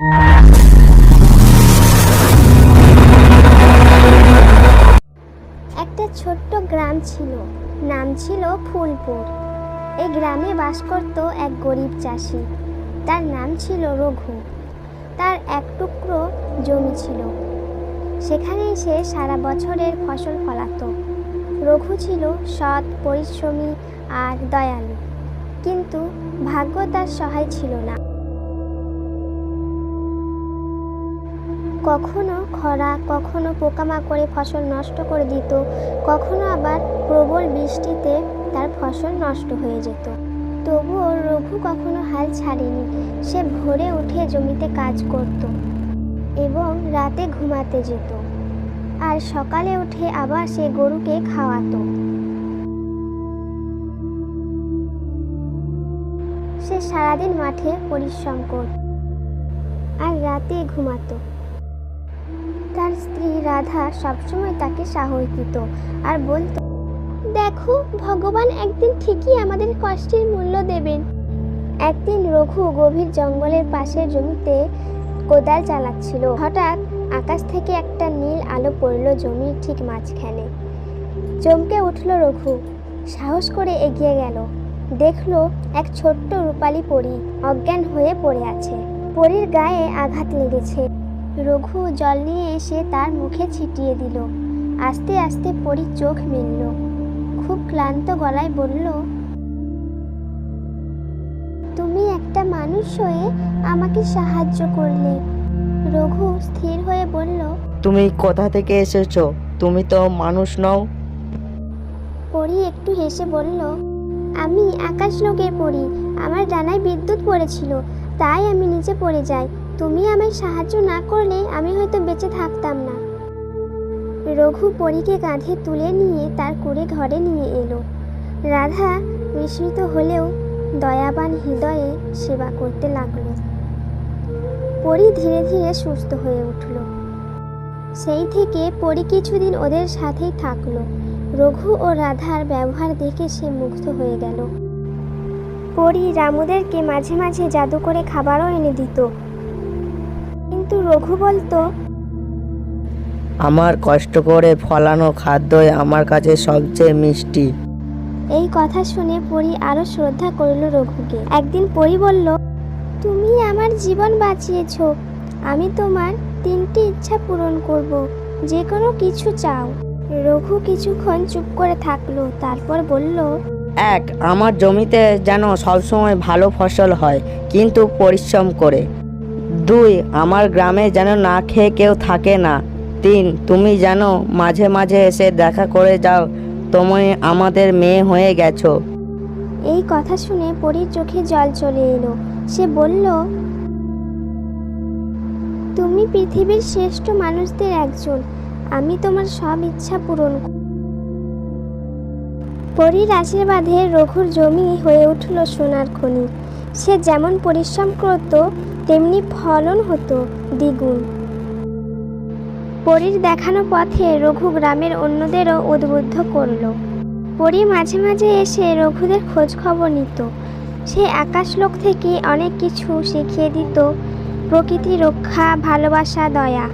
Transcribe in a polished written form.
একটা ছোট্ট গ্রাম ছিল, নাম ছিল ফুলপুর। এই গ্রামে বাস করত এক গরিব চাষি। তার নাম ছিল রঘু। তার এক টুকরো জমি ছিল, সেখানেই সে সারা বছরের ফসল ফলাতো। রঘু ছিল সৎ, পরিশ্রমী আর দয়ালু, কিন্তু ভাগ্য তার সহায় ছিল না। কখনো খরা, কখনো পোকামাকড়ে ফসল নষ্ট করে দিত, কখনো আবার প্রবল বৃষ্টিতে তার ফসল নষ্ট হয়ে যেত। তবুও রঘু কখনো হাল ছাড়েনি। সে ভোরে উঠে জমিতে কাজ করত এবং রাতে ঘুমাতে যেত, আর সকালে উঠে আবার সে গরুকে খাওয়াতো। সে সারাদিন মাঠে পরিশ্রম করত আর রাতে ঘুমাতো। তার স্ত্রী রাধা সবসময় তাকে সাহস দিত আর বলতো, দেখো, ভগবান একদিন ঠিকই আমাদের কষ্টের মূল্য দেবেন। একদিন রঘু গভীর জঙ্গলের পাশের জমিতে কোদাল চালাচ্ছিল। হঠাৎ আকাশ থেকে একটা নীল আলো পড়ল জমির ঠিক মাঝখানে। চমকে উঠল রঘু, সাহস করে এগিয়ে গেল। দেখলো এক ছোট্ট রূপালী পরী অজ্ঞান হয়ে পড়ে আছে। পরীর গায়ে আঘাত লেগেছে। রঘু জল নিয়ে এসে তার মুখে ছিটিয়ে দিল। আস্তে আস্তে পরীর চোখ মেলল। খুব ক্লান্ত গলায় বলল, তুমি একটা মানুষ হয়ে আমাকে সাহায্য করলে। রঘু স্থির হয়ে বলল, তুমি কোথা থেকে এসেছো? তুমি তো মানুষ নও। পরী একটু হেসে বলল, আমি আকাশলোকের পরী। আমার ডানায় বিদ্যুৎ পড়েছিল, তাই আমি নিচে পড়ে যাই। তুমি আমায় সাহায্য না করলে আমি হয়তো বেঁচে থাকতাম না। রঘু পরীকে কাঁধে তুলে নিয়ে তার কুঁড়ে ঘরে নিয়ে এলো। রাধা বিস্মিত হলেও দয়াবান হৃদয়ে সেবা করতে লাগলো। পরী ধীরে ধীরে সুস্থ হয়ে উঠল। সেই থেকে পরী কিছুদিন ওদের সাথেই থাকলো। রঘু ও রাধার ব্যবহার দেখে সে মুগ্ধ হয়ে গেল। পরী রামুদেরকে মাঝে মাঝে জাদু করে খাবারও এনে দিত, কিন্তু রঘু বলতো, আমার কষ্ট করে ফলানো খাদ্যই আমার কাছে সবচেয়ে মিষ্টি। এই কথা শুনে পরী আরো শ্রদ্ধা করল রঘুকে। একদিন পরী বলল, তুমি আমার জীবন বাঁচিয়েছ। আমি তোমার 3টি ইচ্ছা পূরণ করব, যে কোনো কিছু চাও। রঘু কিছুক্ষণ চুপ করে থাকলো, তারপর বলল, 1. আমার জমিতে যেন সবসময় ভালো ফসল হয়, কিন্তু পরিশ্রম করে। 2. আমার গ্রামে যেন না খেয়ে কেউ থাকে না। 3. তুমি যেন মাঝে মাঝে এসে দেখা করে যাও। তুমি আমাদের মেয়ে হয়ে গেছো। এই কথা শুনে পরীর চোখে জল চলে এলো। সে বলল, তুমি পৃথিবীর শ্রেষ্ঠ মানুষদের একজন। আমি তোমার সব ইচ্ছা পূরণ করব। পরীর আশীর্বাদে রঘুর জমি হয়ে উঠল সোনার খনি। সে যেমন পরিশ্রম করত, তেমনি ফলন হতো দ্বিগুণ। পরীর দেখানো পথে রঘু গ্রামের অন্যদেরও উদ্বুদ্ধ করল। পরী মাঝে মাঝে এসে রঘুদের খোঁজ খবর নিত। সে আকাশলোক থেকে অনেক কিছু শিখিয়ে দিত, প্রকৃতি রক্ষা, ভালোবাসা, দয়া।